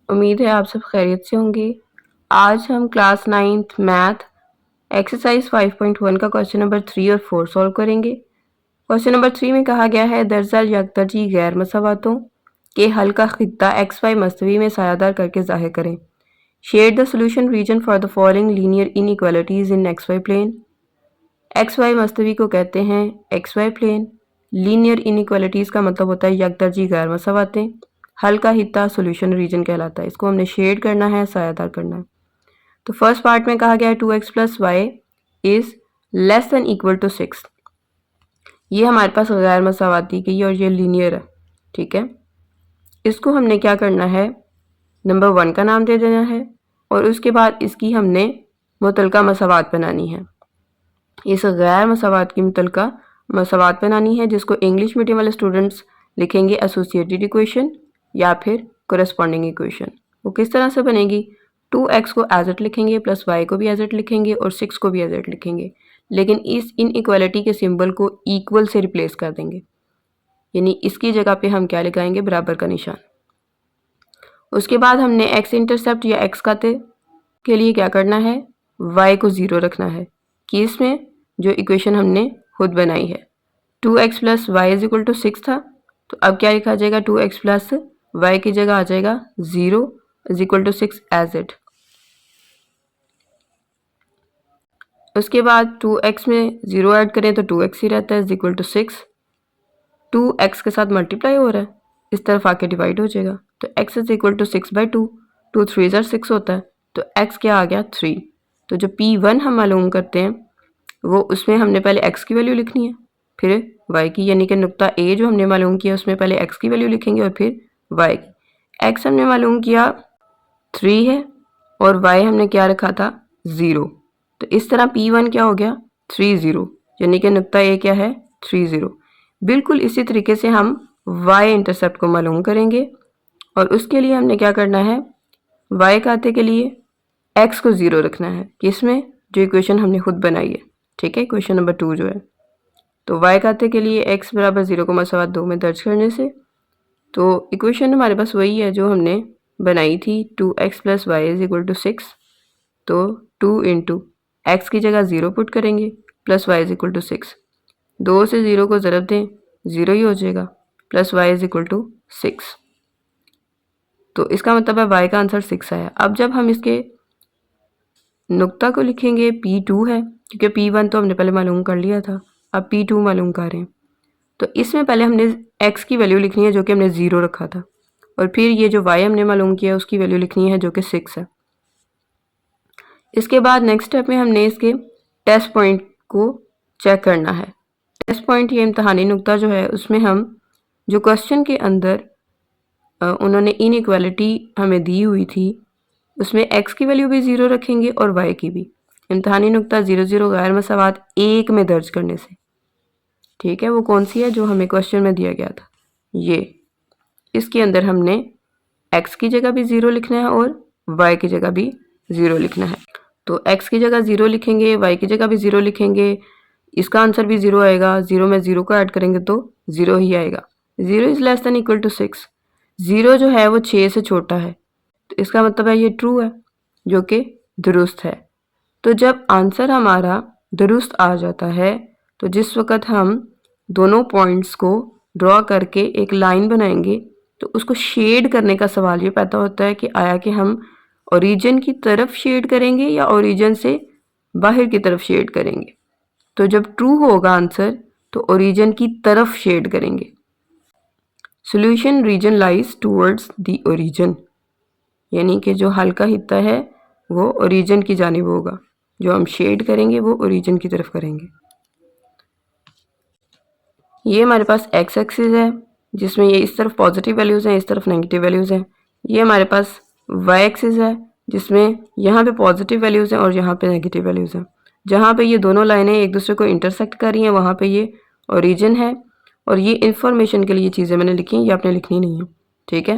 उम्मीद है आप सब खैरियत से होंगे। आज हम क्लास 9th मैथ एक्सरसाइज 5.1 का क्वेश्चन नंबर 3 और 4 सॉल्व करेंगे। क्वेश्चन नंबर 3 में कहा गया है दरअसल यकतरजी गैर मसावातों के हल का खित्ता एक्स वाई मस्तवी में सायादार करके जाहिर करें। Shade the solution region for the following linear inequalities in X Y plane. X Y मस्तवी को कहते हैं X Y plane. Linear inequalities का मतलब होता है यकतरजी गैर मसावातें। हल का हिस्सा सॉल्यूशन रीजन कहलाता है। इसको हमने शेड करना है, सायादार करना है। तो फर्स्ट पार्ट में कहा गया है 2x plus y is less than equal to 6। ये हमारे पास गैर मसावाती की और ये लीनियर है, ठीक है। इसको हमने क्या करना है, नंबर 1 का नाम दे देना है और उसके बाद इसकी हमने मुतलका मसावात बनानी है। इस गैर मसावात की मुतलका मसावात बनानी है, जिसको इंग्लिश मीडियम वाले स्टूडेंट्स लिखेंगे एसोसिएटेड इक्वेशन या फिर कोरेस्पॉन्डिंग इक्वेशन। वो किस तरह से बनेगी, 2x को एज इट लिखेंगे प्लस y को भी एज इट लिखेंगे और 6 को भी एज इट लिखेंगे, लेकिन इस इनइक्वालिटी के सिंबल को इक्वल से रिप्लेस कर देंगे, यानी इसकी जगह पे हम क्या लगाएंगे, बराबर का निशान। उसके बाद हमने x इंटरसेप्ट या x खाते के लिए क्या करना है, y को 0 रखना है कि इसमें जो इक्वेशन हमने खुद बनाई है 2x plus y is equal to 6 था, तो अब क्या लिखा जाएगा, 2x प्लस वाई की जगह आ जाएगा 0 is equal to 6 as it. उसके बाद 2x में 0 ऐड करें तो 2x ही रहता है इज इक्वल टू 6। 2x के साथ मल्टीप्लाई हो रहा है, इस तरफ आके डिवाइड हो जाएगा, तो x इज इक्वल टू 6/2। 2 3 6 होता है, तो x क्या आ गया 3। तो जो P1 हम मालूम करते हैं वो उसमें हमने पहले x की वैल्यू लिखनी है, फिर y की, यानी कि नुक्ता A जो हमने मालूम किया उसमें पहले x की वैल्यू लिखेंगे और फिर y की। x हमने मालूम किया 3 है और y हमने क्या रखा था 0, तो इस तरह P1 क्या हो गया 30, यानी कि नुक्ता A क्या है 30। बिल्कुल इसी तरीके से हम y इंटरसेप्ट को मालूम करेंगे और उसके लिए हमने क्या करना है, y खाते के लिए x को 0 रखना है, किसमें, जो इक्वेशन हमने खुद बनाई है, ठीक है, इक्वेशन नंबर 2 जो है। तो y खाते के लिए x बराबर 0,2 में दर्ज करने से, तो इक्वेशन हमारे पास वही है जो हमने बनाई थी, 2x plus y is equal to 6। तो 2 इंटू एक्स की जगह 0 पुट करेंगे plus y is equal to 6, 2 से 0 को ज़रब दें 0 ही हो जाएगा, plus y is equal to 6। तो इसका मतलब है y का आंसर 6 आया। अब जब हम इसके नुक्ता को लिखेंगे P2 है, क्योंकि P1 तो हमने पहले मालूम कर लिया था, अब P2 मालूम कर रहे हैं, तो इसमें पहले हमने x की वैल्यू लिखनी है जो कि हमने 0 रखा था, और फिर ये जो y हमने मालूम किया उसकी वैल्यू लिखनी है जो कि 6 है। इसके बाद नेक्स्ट स्टेप में हमने इसके टेस्ट पॉइंट को चेक करना है। टेस्ट पॉइंट ये इम्तहानी नुक्ता जो है उसमें हम जो क्वेश्चन के अंदर उन्होंने इनइक्वालिटी हमें दी हुई थी उसमें x की वैल्यू भी 0 रखेंगे और y की भी। इम्तहानी नुक्ता 0 0 गैर मसावात 1 में दर्ज करने से, ठीक है, वो कौन सी है जो हमें क्वेश्चन में दिया गया था, ये इसके अंदर हमने x की जगह भी 0 लिखना है और y की जगह भी 0 लिखना है। तो x की जगह 0 लिखेंगे, y की जगह भी 0 लिखेंगे, इसका आंसर भी 0 आएगा, 0 में 0 को ऐड करेंगे तो 0 ही आएगा। 0 is less than equal to 6, 0 जो है वो 6 से छोटा है, तो इसका मतलब है ये ट्रू है जो कि दुरुस्त है। तो जब आंसर हमारा दुरुस्त आ जाता है तो जिस वक़्त हम दोनों पॉइंट्स को ड्रॉ करके एक लाइन बनाएंगे तो उसको शेड करने का सवाल ये पैदा होता है कि आया कि हम ओरिजिन की तरफ शेड करेंगे या ओरिजिन से बाहर की तरफ शेड करेंगे। तो जब ट्रू होगा आंसर तो ओरिजिन की तरफ शेड करेंगे। Solution region lies towards the origin, यानी कि जो हल का हिस्सा है वो ओरिजिन की जानिब होगा, जो हम शेड करेंगे वो ओरिजिन की तरफ करेंगे। ये हमारे पास एक्स एक्सिस है जिसमें ये इस तरफ पॉजिटिव वैल्यूज़ हैं, इस तरफ नेगेटिव वैल्यूज़ हैं। ये हमारे पास वाई एक्सिस है जिसमें यहाँ पे पॉजिटिव वैल्यूज़ हैं और यहाँ पे नेगेटिव वैल्यूज़ हैं। जहाँ पे ये दोनों लाइनें एक दूसरे को इंटरसेक्ट कर रही हैं वहाँ पे ये ओरिजिन है, और ये इन्फॉर्मेशन के लिए चीज़ें मैंने लिखी हैं, ये आपने लिखनी नहीं है, ठीक है।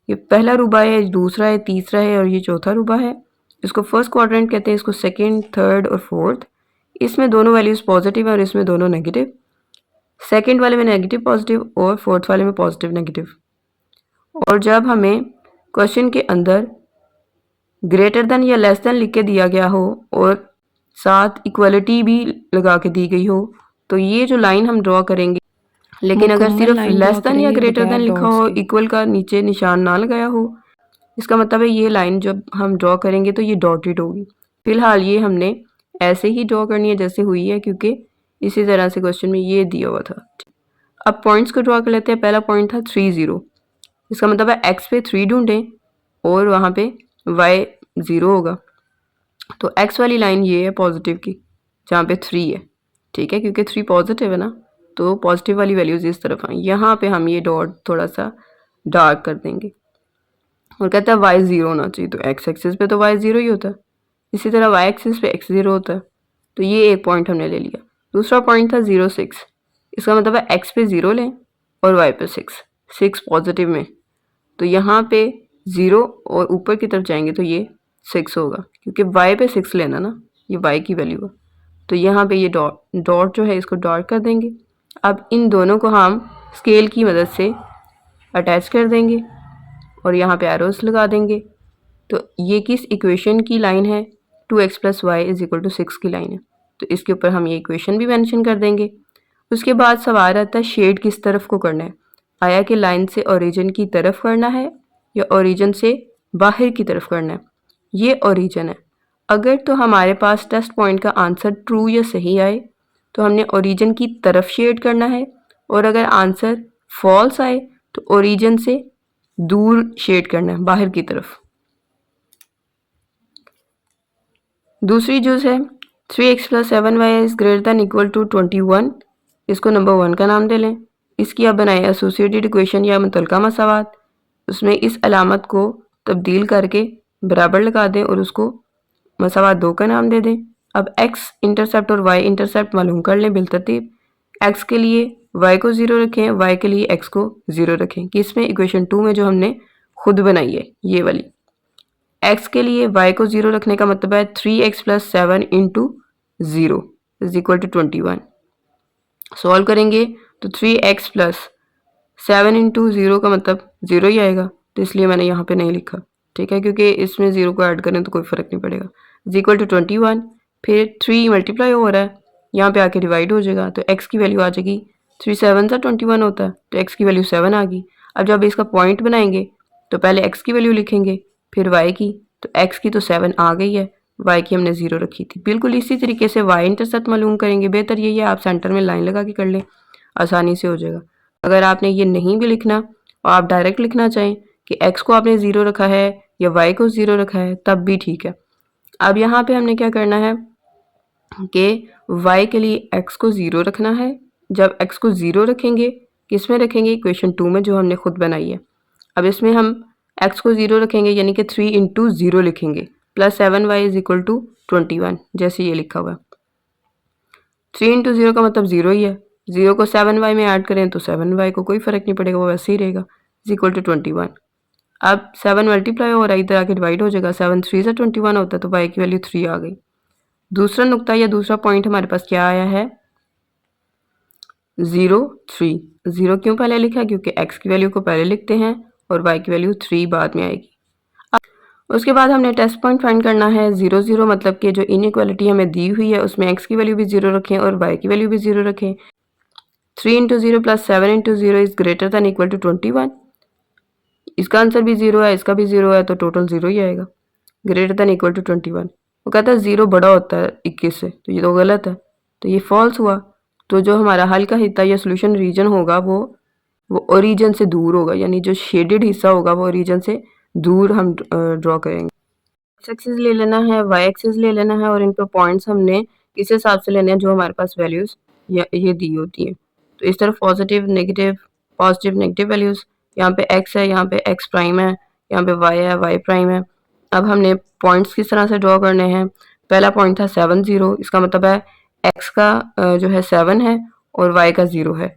ये पहला रुबा है, दूसरा है, तीसरा है और ये चौथा रुबा है। इसको फर्स्ट क्वाड्रेंट कहते हैं, इसको सेकेंड, थर्ड और फोर्थ। इसमें दोनों वैल्यूज़ पॉजिटिव है और इसमें दोनों नेगेटिव। सेकेंड वाले में नेगेटिव पॉजिटिव और फोर्थ वाले में पॉजिटिव नेगेटिव। और जब हमें क्वेश्चन के अंदर ग्रेटर देन या लेस देन लिख के दिया गया हो और साथ इक्वलिटी भी लगा के दी गई हो, तो ये जो लाइन हम ड्रॉ करेंगे, लेकिन अगर सिर्फ लेस देन या ग्रेटर देन लिखा हो, इक्वल का नीचे निशान ना लगाया हो, इसका मतलब है ये लाइन जब हम ड्रॉ करेंगे तो ये डॉटेड होगी। फिलहाल ये हमने ऐसे ही ड्रॉ करनी है जैसे हुई है, क्योंकि इसी तरह से क्वेश्चन में ये दिया हुआ था। अब पॉइंट्स को ड्रॉ कर लेते हैं। पहला पॉइंट था 3 0, इसका मतलब है एक्स पे 3 ढूंढें और वहाँ पे वाई 0 होगा। तो एक्स वाली लाइन ये है पॉजिटिव की, जहाँ पे 3 है, ठीक है, क्योंकि 3 पॉजिटिव है ना, तो पॉजिटिव वाली वैल्यूज इस तरफ आए। यहाँ पे हम ये डॉट थोड़ा सा डार्क कर देंगे और कहता है वाई 0 होना चाहिए, तो एक्स एक्सिस पे तो वाई 0 ही होता है, इसी तरह वाई एक्सिस पे एक्स 0 होता है। तो ये एक पॉइंट हमने ले लिया। दूसरा पॉइंट था 0 6, इसका मतलब है एक्स पे 0 लें और वाई पे 6 पॉजिटिव में, तो यहाँ पे 0 और ऊपर की तरफ जाएंगे तो ये 6 होगा, क्योंकि y पे 6 लेना ना, ये y की वैल्यू है। तो यहाँ पे ये डॉट जो है इसको डॉट कर देंगे। अब इन दोनों को हम स्केल की मदद से अटैच कर देंगे और यहाँ पे एरोस लगा देंगे। तो ये किस इक्वेशन की लाइन है? 2x + y = 6 की लाइन है। तो इसके ऊपर हम ये इक्वेशन भी मेंशन कर देंगे। उसके बाद सवाल आता है शेड किस तरफ को करना है, आया कि लाइन से ओरिजिन की तरफ करना है या ओरिजिन से बाहर की तरफ करना है। ये ओरिजिन है। अगर तो हमारे पास टेस्ट पॉइंट का आंसर ट्रू या सही आए तो हमने ओरिजिन की तरफ शेड करना है, और अगर आंसर फॉल्स आए तो ओरिजिन से दूर शेड करना है, बाहर की तरफ। दूसरी जो है 3x + 7y > 21, इसको नंबर 1 का नाम दे लें। इसकी आप बनाए एसोसिएटेड इक्वेशन या मुतलका मसावात, उसमें इस अलामत को तब्दील करके बराबर लगा दें और उसको मसावात 2 का नाम दे दें। अब x इंटरसेप्ट और y इंटरसेप्ट मालूम कर लें बिलतरतीब। x के लिए y को 0 रखें, y के लिए x को 0 रखें, कि इसमें इक्वेशन 2 में जो हमने खुद बनाई है ये वाली। x के लिए y को 0 रखने का मतलब है 3x + 7 × 0 = 21। सॉल्व करेंगे तो 3x + 7 × 0 का मतलब 0 ही आएगा, तो इसलिए मैंने यहाँ पे नहीं लिखा, ठीक है, क्योंकि इसमें 0 को ऐड करें तो कोई फ़र्क नहीं पड़ेगा। = 21, फिर 3 मल्टीप्लाई हो रहा है, यहाँ पे आके डिवाइड हो जाएगा, तो x की वैल्यू आ जाएगी 3 7 सा 21 होता है, तो x की वैल्यू 7 आ गई। अब जब इसका पॉइंट बनाएंगे तो पहले x की वैल्यू लिखेंगे, फिर y की, तो x की तो 7 आ गई है, y की हमने 0 रखी थी। बिल्कुल इसी तरीके से y इंटरसेप्ट मालूम करेंगे। बेहतर यही है आप सेंटर में लाइन लगा के कर लें, आसानी से हो जाएगा। अगर आपने ये नहीं भी लिखना और आप डायरेक्ट लिखना चाहें कि x को आपने 0 रखा है या y को 0 रखा है, तब भी ठीक है। अब यहाँ पे हमने क्या करना है कि y के लिए x को 0 रखना है। जब x को 0 रखेंगे, किस में रखेंगे? इक्वेशन 2 में जो हमने खुद बनाई है। अब इसमें हम x को 0 रखेंगे, यानी कि 3 × 0 लिखेंगे, + 7y = 21, जैसे ये लिखा हुआ है। 3 × 0 का मतलब 0 ही है, 0 को 7y में ऐड करें तो 7y को कोई फ़र्क नहीं पड़ेगा, वो वैसे ही रहेगा, = 21। अब 7 मल्टीप्लाई हो रहा है, इधर आके डिवाइड हो जाएगा, 7 3 × 21 होता है, तो y की वैल्यू 3 आ गई। दूसरा नुक्ता या दूसरा पॉइंट हमारे पास क्या आया है? 0 3। 0 क्यों पहले लिखा? क्योंकि x की वैल्यू को पहले लिखते हैं और y की वैल्यू 3 बाद में आएगी। उसके बाद हमने टेस्ट पॉइंट फाइंड करना है। 0 0 मतलब कि जो इनइक्वालिटी हमें दी हुई है उसमें x की वैल्यू भी 0 रखें और y की वैल्यू भी 0 रखें। 3 × 0 + 7 × 0 > 21। इसका आंसर भी 0 है, इसका भी 0 है, तो टोटल 0 ही आएगा, > 21। वो कहता है 0 बड़ा होता है 21 से, तो ये तो गलत है, तो ये फॉल्स हुआ। तो जो हमारा हल का हिस्सा या सोल्यूशन रीजन होगा वो ओरिजिन से दूर होगा, यानी जो शेडेड हिस्सा होगा वो ओरिजिन से दूर हम ड्रॉ करेंगे। एक्स एक्सिस ले लेना है, वाई एक्सिस ले लेना है, और इन पर पॉइंट्स हमने किस हिसाब से लेने हैं? जो हमारे पास वैल्यूज़ ये दी होती हैं। तो इस तरफ पॉजिटिव नेगेटिव वैल्यूज़, यहाँ पे x है, यहाँ पे x प्राइम है, यहाँ पे y है, y प्राइम है। अब हमने पॉइंट्स किस तरह से ड्रॉ करने हैं? पहला पॉइंट था 7 0, इसका मतलब है x का जो है 7 है और y का 0 है।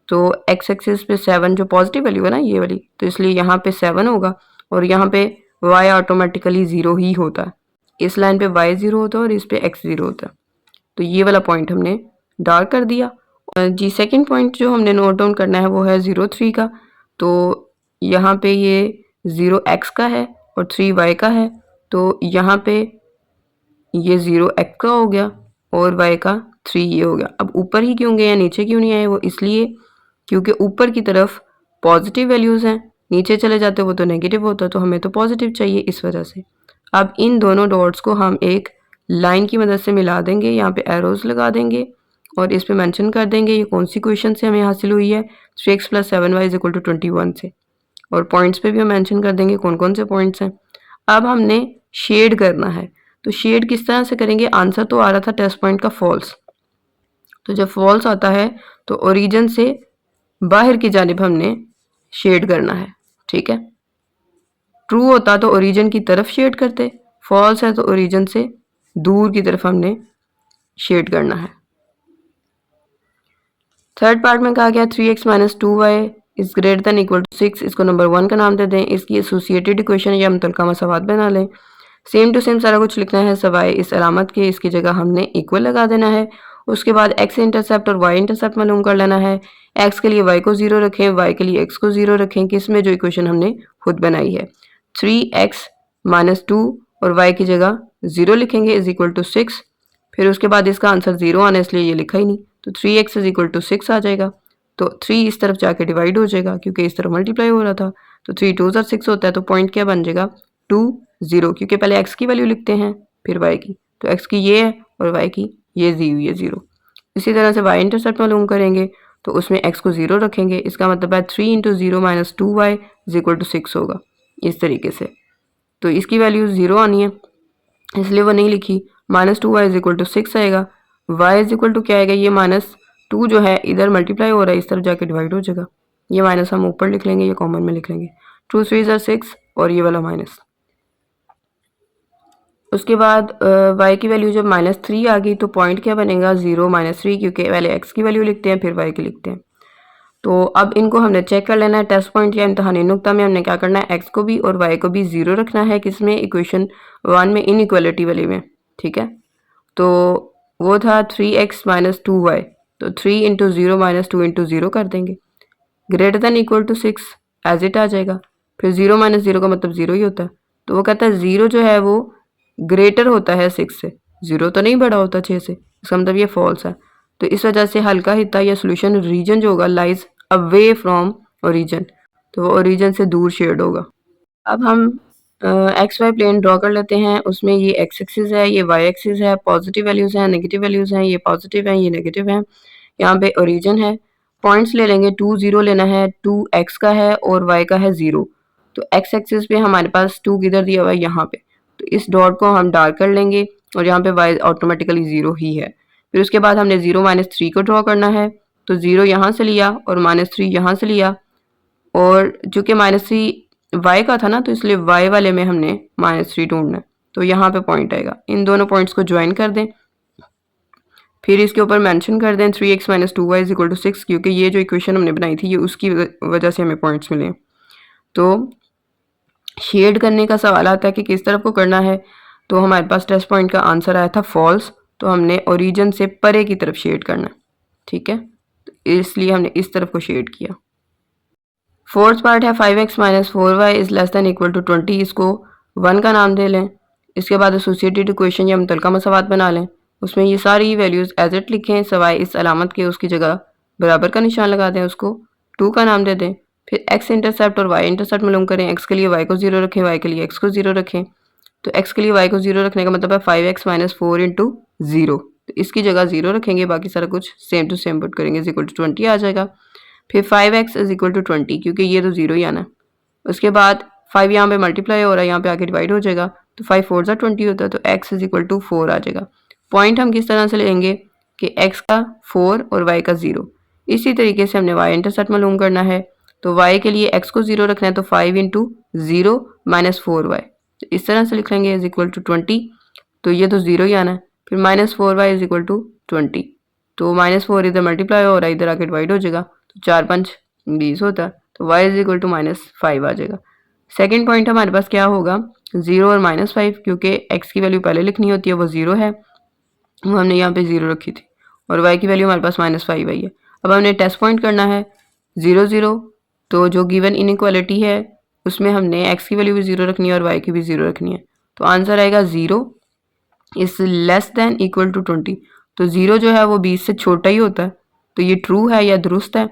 तो x एक्सिस पे 7 जो पॉजिटिव वैल्यू है ना ये वाली, तो इसलिए यहाँ पे 7 होगा और यहाँ पे y ऑटोमेटिकली 0 ही होता है। इस लाइन पे y 0 होता है और इस पे x 0 होता है। तो ये वाला पॉइंट हमने डार्क कर दिया। जी सेकंड पॉइंट जो हमने नोट डाउन करना है वो है 0 3 का। तो यहाँ पे ये 0 x का है और 3 y का है, तो यहाँ पे ये 0 x का हो गया और y का 3 ये हो गया। अब ऊपर ही क्यों गए हैं, नीचे क्यों नहीं आए? वो इसलिए क्योंकि ऊपर की तरफ पॉजिटिव वैल्यूज़ हैं, नीचे चले जाते वो तो नेगेटिव होता, तो हमें तो पॉजिटिव चाहिए, इस वजह से। अब इन दोनों डॉट्स को हम एक लाइन की मदद से मिला देंगे, यहाँ पे एरोज लगा देंगे और इस पे मेंशन कर देंगे ये कौन सी क्वेश्चन से हमें हासिल हुई है, 3x + 7y = 21 से। और पॉइंट्स पे भी हम मेंशन कर देंगे कौन कौन से पॉइंट्स हैं। अब हमने शेड करना है, तो शेड किस तरह से करेंगे? आंसर तो आ रहा था टेस्ट पॉइंट का फॉल्स, तो जब फॉल्स आता है तो ओरिजिन से बाहर की जानिब हमने शेड करना है, ठीक है। ट्रू होता तो ओरिजिन की तरफ शेड करते, फॉल्स है तो ओरिजिन से दूर की तरफ हमने शेड करना है। थर्ड पार्ट में कहा गया 3x - 2y > 6, इसको नंबर 1 का नाम दे दें। इसकी एसोसिएटेड इक्वेशन या मुतलका मसावात बना लें। सेम टू सेम सारा कुछ लिखना है सवाए इस अलामत के, इसकी जगह हमने इक्वल लगा देना है। उसके बाद x इंटरसेप्ट और y इंटरसेप्ट मालूम कर लेना है। x के लिए y को 0 रखें, y के लिए x को 0 रखें, किस में? जो इक्वेशन हमने खुद बनाई है। 3x - 2 और y की जगह 0 लिखेंगे = 6। फिर उसके बाद इसका आंसर 0 आना, इसलिए ये लिखा ही नहीं, तो 3x = 6 आ जाएगा। तो 3 इस तरफ जाके डिवाइड हो जाएगा क्योंकि इस तरफ मल्टीप्लाई हो रहा था, तो 3 2 ज़ा 6 होता है, तो पॉइंट क्या बन जाएगा? 2 0, क्योंकि पहले x की वैल्यू लिखते हैं फिर y की, तो x की ये है और y की ये दी हुई है 0। इसी तरह से y इंटरसेप्ट मालूम करेंगे तो उसमें x को 0 रखेंगे, इसका मतलब है 3 × 0 - 2y = 6 होगा, इस तरीके से। तो इसकी वैल्यू 0 आनी है, इसलिए वो नहीं लिखी। -2y = 6 आएगा, y = क्या आएगा? ये -2 जो है इधर मल्टीप्लाई हो रहा है, इस तरफ जाके डिवाइड हो जाएगा। ये माइनस हम ऊपर लिख लेंगे, ये कॉमन में लिख लेंगे। 2 3 ज़ा 6 और ये वाला माइनस। उसके बाद y की वैल्यू जब -3 आ गई तो पॉइंट क्या बनेगा? 0 - 3, क्योंकि पहले x की वैल्यू लिखते हैं फिर y की लिखते हैं। तो अब इनको हमने चेक कर लेना है। टेस्ट पॉइंट या इम्तिहानी नुक्ता में हमने क्या करना है? x को भी और y को भी 0 रखना है, किसमें? इक्वेशन 1 में, इनइक्वालिटी वाली में, ठीक है। तो वो था 3x - 2y, तो 3 × 0 - 2 × 0 कर देंगे, > 6 एज इट आ जाएगा। फिर 0 - 0 का मतलब 0 ही होता है, तो वो कहता है 0 जो है वो ग्रेटर होता है 6 से, 0 तो नहीं बड़ा होता 6 से, इसका मतलब ये फॉल्स है। तो इस वजह से हल्का हिस्सा या सोल्यूशन रीजन जो होगा लाइज अवे फ्रॉम ओरिजिन, तो वो ओरिजिन से दूर शेड होगा। अब हम एक्स वाई प्लेन ड्रॉ कर लेते हैं, उसमें ये एक्स एक्सिस है, ये वाई एक्सिस है, पॉजिटिव वैल्यूज़ हैं, नेगेटिव वैल्यूज़ हैं, ये पॉजिटिव हैं, ये नेगेटिव हैं, यहाँ पे ओरिजिन है। पॉइंट्स ले लेंगे, 2 0 लेना है, 2 एक्स का है और वाई का है 0। तो एक्स एक्सिस पे हमारे पास 2 किधर दिया हुआ है? यहाँ पे, तो इस डॉट को हम डार्क कर लेंगे और यहाँ पे वाई ऑटोमेटिकली 0 ही है। फिर उसके बाद हमने 0 - 3 को ड्रॉ करना है, तो 0 यहाँ से लिया और -3 यहाँ से लिया, और चूँकि -3 y का था ना, तो इसलिए y वाले में हमने -3 ढूंढना है, तो यहाँ पे पॉइंट आएगा। इन दोनों पॉइंट्स को ज्वाइन कर दें, फिर इसके ऊपर मेंशन कर दें 3x - 2y = 6, क्योंकि ये जो इक्वेशन हमने बनाई थी ये उसकी वजह से हमें पॉइंट्स मिले। तो शेड करने का सवाल आता है कि किस तरफ को करना है, तो हमारे पास टेस्ट पॉइंट का आंसर आया था फॉल्स, तो हमने ओरिजिन से परे की तरफ शेड करना है, ठीक है। तो इसलिए हमने इस तरफ को शेड किया। फोर्थ पार्ट है 5x - 4y > 20, इसको 1 का नाम दे लें। इसके बाद एसोसिएटेड इक्वेशन या मुतलका मसावात बना लें, उसमें ये सारी वैल्यूज़ एज इट लिखें सवाए इस अलामत के, उसकी जगह बराबर का निशान लगा दें, उसको 2 का नाम दे दें। फिर x इंटरसेप्ट और y इंटरसेप्ट मालूम करें, x के लिए y को 0 रखें, y के लिए x को 0 रखें। तो x के लिए y को 0 रखने का मतलब है 5x - 4 × 0, तो इसकी जगह 0 रखेंगे, बाकी सारा कुछ सेम टू सेम पुट करेंगे, = 20 आ जाएगा। फिर 5x = 20, क्योंकि ये तो 0 ही आना है। उसके बाद 5 यहाँ पे मल्टीप्लाई हो रहा है, यहाँ पे आके डिवाइड हो जाएगा, तो 5 4 ज़ा 20 होता है, तो x = 4 आ जाएगा। पॉइंट हम किस तरह से लेंगे कि x का 4 और y का 0। इसी तरीके से हमने y इंटरसेप्ट मालूम करना है, तो y के लिए x को 0 रखना है, तो 5 × 0 - 4y, तो इस तरह से लिख लेंगे = 20, तो ये तो 0 ही आना है। फिर -4y = 20, तो -4 इधर मल्टीप्लाई हो रहा है, इधर आके डिवाइड हो जाएगा, तो 4 5 20 होता है, तो y = -5 आ जाएगा। सेकंड पॉइंट हमारे पास क्या होगा? 0 और -5, क्योंकि x की वैल्यू पहले लिखनी होती है, वो 0 है, वो हमने यहाँ पे 0 रखी थी, और y की वैल्यू हमारे पास -5 आई है। अब हमने टेस्ट पॉइंट करना है 0 0, तो जो गिवन इनइक्वालिटी है उसमें हमने x की वैल्यू भी 0 रखनी है और y की भी 0 रखनी है। तो आंसर आएगा 0 is less than equal to 20। तो 0 जो है वो 20 से छोटा ही होता है, तो ये ट्रू है या दुरुस्त है।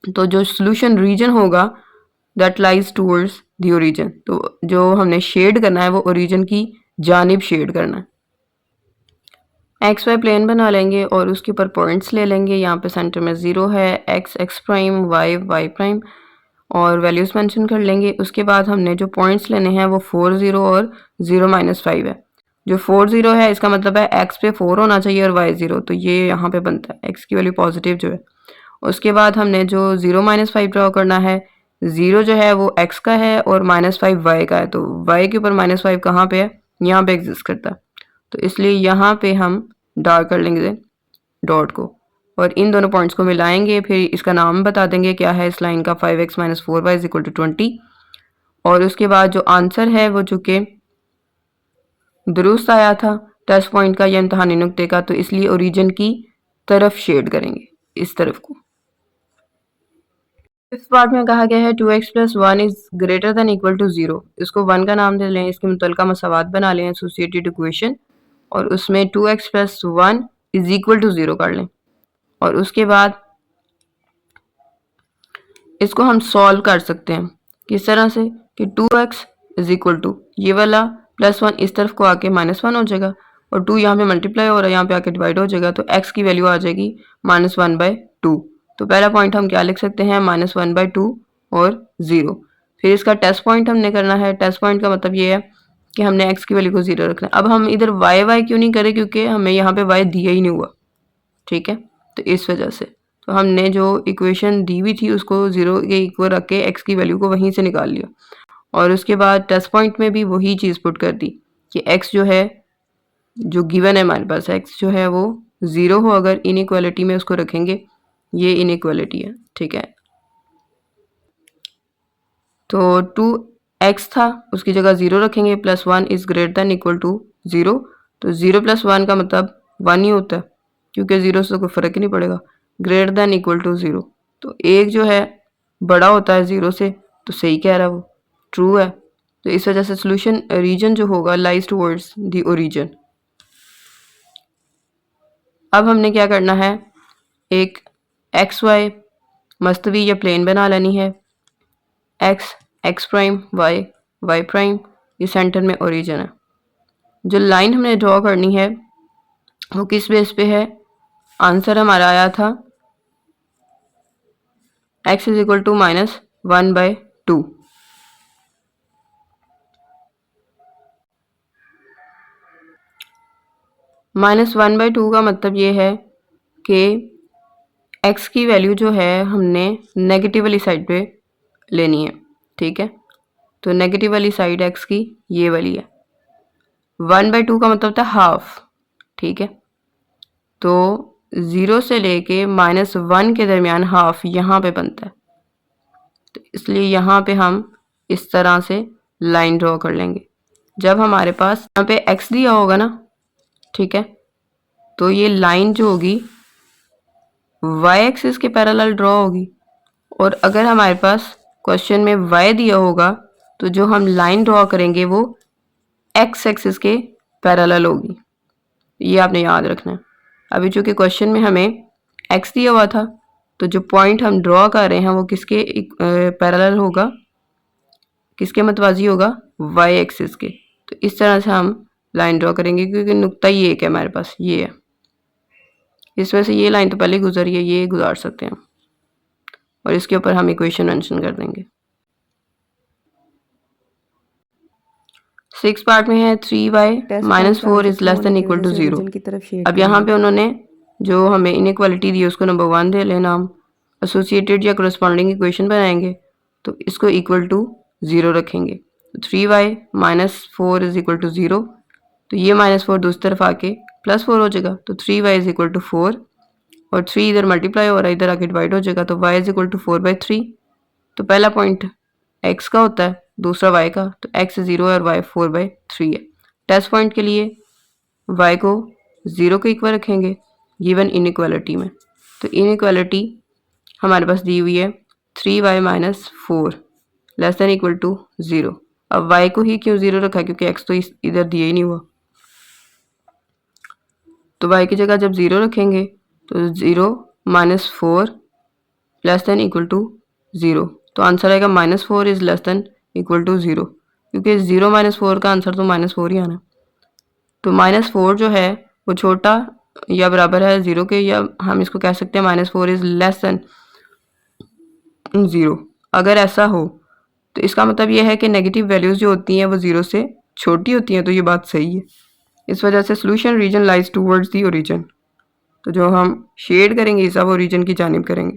तो जो सोल्यूशन रीजन होगा that lies towards the origin, तो जो हमने शेड करना है वो ओरिजिन की जानिब शेड करना है। एक्स वाई प्लेन बना लेंगे और उसके ऊपर पॉइंट्स ले लेंगे। यहाँ पे सेंटर में 0 है, x x prime, y y prime, और वैल्यूज़ मेंशन कर लेंगे। उसके बाद हमने जो पॉइंट्स लेने हैं वो 4 0 और 0 -5 है। जो 4 0 है इसका मतलब है एक्स पे 4 होना चाहिए और वाई 0, तो ये यहाँ पे बनता है एक्स की वैल्यू पॉजिटिव जो है। उसके बाद हमने जो 0 -5 ड्रॉ करना है, 0 जो है वो एक्स का है और -5 वाई का है, तो वाई के ऊपर -5 कहाँ पे है, यहाँ पे एग्जिस्ट करता है, तो इसलिए यहाँ पे हम डार्क कर लेंगे डॉट को और इन दोनों पॉइंट्स को मिलाएंगे। फिर इसका नाम बता देंगे क्या है इस लाइन का, 5x - 4y = 20। और उसके बाद जो आंसर है वो चूँकि दुरुस्त आया था टेस्ट पॉइंट का या इम्तहानी नुक्ते का, तो इसलिए ओरिजिन की तरफ शेड करेंगे, इस तरफ को। इस पार्ट में कहा गया है 2x + 1 is greater than equal to 0। इसको 1 का नाम दे लें, इसके मुतल्लिका मसावात बना लें एसोसिएटेड इक्वेशन, और उसमें 2x + 1 इज इक्वल टू 0 कर लें। और उसके बाद इसको हम सॉल्व कर सकते हैं किस तरह से कि 2x इज इक्वल टू ये वाला +1 इस तरफ को आके -1 हो जाएगा और 2 यहाँ पे मल्टीप्लाई हो रहा है, यहाँ पे आके डिवाइड हो जाएगा, तो x की वैल्यू आ जाएगी -1/2। तो पहला पॉइंट हम क्या लिख सकते हैं, -1/2 और 0। फिर इसका टेस्ट पॉइंट हमने करना है। टेस्ट पॉइंट का मतलब ये है कि हमने x की वैल्यू को 0 रखना है। अब हम इधर y क्यों नहीं करें, क्योंकि हमें यहाँ पे y दिया ही नहीं हुआ, ठीक है, तो इस वजह से। तो हमने जो इक्वेशन दी हुई थी उसको 0 के इक्वल रख के x की वैल्यू को वहीं से निकाल लिया और उसके बाद टेस्ट पॉइंट में भी वही चीज़ पुट कर दी कि x जो है, जो गिवन है हमारे पास, x जो है वो 0 हो अगर इनइक्वालिटी में उसको रखेंगे, ये इनइक्वालिटी है, ठीक है। तो 2x था उसकी जगह 0 रखेंगे, +1 is greater than equal to 0। तो 0 + 1 का मतलब 1 ही होता है, क्योंकि 0 से कोई फ़र्क ही नहीं पड़ेगा। ग्रेटर देन इक्वल टू 0, तो एक जो है बड़ा होता है 0 से, तो सही कह रहा है वो, ट्रू है। तो इस वजह से सोल्यूशन रीजन जो होगा लाइज टुवर्ड्स द ओरिजिन। अब हमने क्या करना है, एक एक्स वाई मस्तवी या प्लेन बना लेनी है। X x prime, y y prime, ये सेंटर में ओरिजिन है। जो लाइन हमने ड्रॉ करनी है वो किस बेस पे है, आंसर हमारा आया था x इज इक्वल टू -1/2। -1/2 का मतलब ये है कि x की वैल्यू जो है हमने नेगेटिव वाली साइड पे लेनी है, ठीक है। तो नेगेटिव वाली साइड x की ये वाली है। 1/2 का मतलब था हाफ, ठीक है। तो 0 से लेके -1 के दरमियान हाफ यहाँ पे बनता है, तो इसलिए यहाँ पे हम इस तरह से लाइन ड्रॉ कर लेंगे। जब हमारे पास यहाँ पे x दिया होगा ना, ठीक है, तो ये लाइन जो होगी y एक्सिस के पैरेलल ड्रॉ होगी, और अगर हमारे पास क्वेश्चन में y दिया होगा तो जो हम लाइन ड्रॉ करेंगे वो x एक्सिस के पैरेलल होगी। ये आपने याद रखना है। अभी चूंकि क्वेश्चन में हमें x दिया हुआ था, तो जो पॉइंट हम ड्रॉ कर रहे हैं वो किसके पैरेलल होगा, किसके मतवाजी होगा, y एक्सिस के। तो इस तरह से हम लाइन ड्रॉ करेंगे, क्योंकि नुक्ता ही एक है हमारे पास, ये है, इस वजह से ये लाइन तो पहले गुजरी है, ये गुजार सकते हैं और इसके ऊपर हम इक्वेशन मेंशन कर देंगे। 6 पार्ट में है 3y - 4 is less than equal to 0। अब यहाँ पे उन्होंने जो हमें इनइक्वालिटी दी है उसको नंबर 1 दे लेना, हम एसोसिएटेड या करस्पॉन्डिंग इक्वेशन बनाएंगे, तो इसको इक्वल टू 0 रखेंगे। 3y - 4 इज इक्वल टू 0, तो ये -4 दूसरी तरफ आके +4 हो जाएगा, तो 3y इज इक्वल टू 4, और 3 इधर मल्टीप्लाई हो रहा है, इधर आके डिवाइड हो जाएगा, तो y इज इक्वल टू 4/3। तो पहला पॉइंट x का होता है, दूसरा y का, तो x 0 है और y 4/3 है। टेस्ट पॉइंट के लिए y को 0 के इक्वल रखेंगे गिवन इनइक्वालिटी में। तो इनइक्वालिटी हमारे पास दी हुई है 3y - 4 less than equal to 0। अब y को ही क्यों 0 रखा, क्योंकि x तो इधर दिया ही नहीं हुआ। तो y की जगह जब 0 रखेंगे तो 0 minus 4 less than equal to 0। तो आंसर आएगा -4 is less than equal to 0, क्योंकि 0 माइनस 4 का आंसर तो -4 ही आना। तो -4 जो है वो छोटा या बराबर है 0 के, या हम इसको कह सकते हैं -4 इज लेस देन 0। अगर ऐसा हो तो इसका मतलब यह है कि नेगेटिव वैल्यूज़ जो होती हैं वो 0 से छोटी होती हैं, तो ये बात सही है। इस वजह से solution reason lies towards the origin. तो जो हम शेड करेंगे ये सब ओरिजिन की जानिब करेंगे।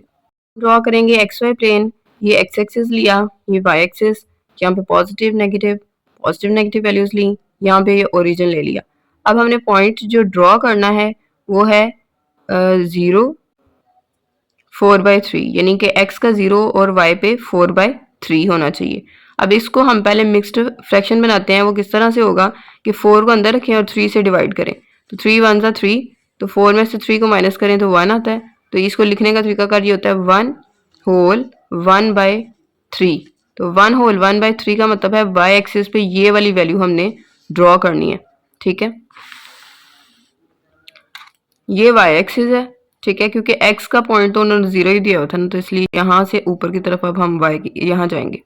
ड्रॉ करेंगे एक्स वाई प्लेन, ये एक्स एक्सिस लिया, ये वाई एक्सिस, यहाँ पे पॉजिटिव नेगेटिव वैल्यूज़ ली, यहाँ पे ये ओरिजिन ले लिया। अब हमने पॉइंट जो ड्रॉ करना है वो है 0 4/3, यानी कि x का 0 और y पे 4/3 होना चाहिए। अब इसको हम पहले मिक्स्ड फ्रैक्शन बनाते हैं। वो किस तरह से होगा कि 4 को अंदर रखें और 3 से डिवाइड करें। तो 3 1 ज़ा 3, तो 4 में से 3 को माइनस करें तो 1 आता है। तो इसको लिखने का तरीकाकार ये होता है 1 होल 1/3। तो 1 होल 1/3 का मतलब है y एक्सिस पे ये वाली वैल्यू हमने ड्रॉ करनी है। ठीक है, ये y एक्सिस है। ठीक है, क्योंकि x का पॉइंट तो उन्होंने 0 ही दिया हुआ था ना, तो इसलिए यहाँ से ऊपर की तरफ अब हम y की यहाँ जाएंगे।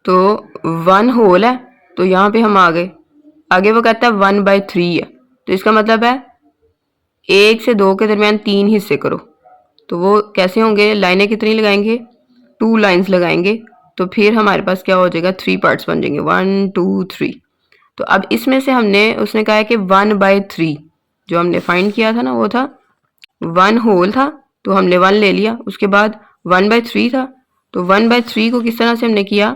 तो 1 होल है, तो यहाँ पे हम आ गए। आगे वो कहता है 1/3 है, तो इसका मतलब है 1 से 2 के दरमियान 3 हिस्से करो। तो वो कैसे होंगे, लाइनें कितनी लगाएंगे, 2 लाइन्स लगाएंगे। तो फिर हमारे पास क्या हो जाएगा, 3 पार्ट्स बन जाएंगे, 1 2 3। तो अब इसमें से हमने, उसने कहा है कि 1/3 जो हमने फाइंड किया था ना, वो था 1 होल था, तो हमने 1 ले लिया। उसके बाद 1/3 था, तो 1/3 को किस तरह से हमने किया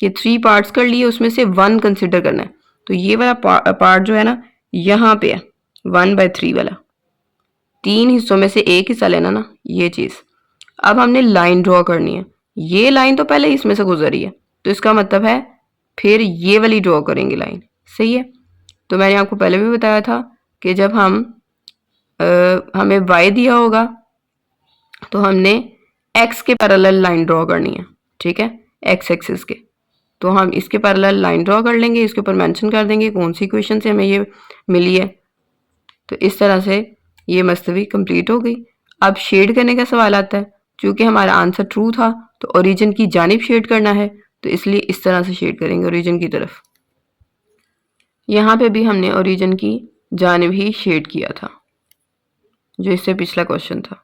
कि 3 पार्ट्स कर लिए, उसमें से 1 कंसिडर करना है। तो ये वाला पार्ट जो है ना यहाँ पे है 1/3 वाला, 3 हिस्सों में से एक हिस्सा लेना ना, ये चीज़। अब हमने लाइन ड्रॉ करनी है। ये लाइन तो पहले इसमें से गुजरी है, तो इसका मतलब है फिर ये वाली ड्रॉ करेंगे लाइन। सही है, तो मैंने आपको पहले भी बताया था कि जब हमें y दिया होगा तो हमने x के पैरेलल लाइन ड्रॉ करनी है। ठीक है, x एक्सिस के। तो हम इसके पैरेलल लाइन ड्रॉ कर लेंगे, इसके ऊपर मेंशन कर देंगे कौन सी इक्वेशन से हमें ये मिली है। तो इस तरह से ये मस्तवी कंप्लीट हो गई। अब शेड करने का सवाल आता है। चूँकि हमारा आंसर ट्रू था तो ओरिजिन की जानिब शेड करना है, तो इसलिए इस तरह से शेड करेंगे ओरिजिन की तरफ। यहाँ पे भी हमने ओरिजिन की जानिब ही शेड किया था, जो इससे पिछला क्वेश्चन था।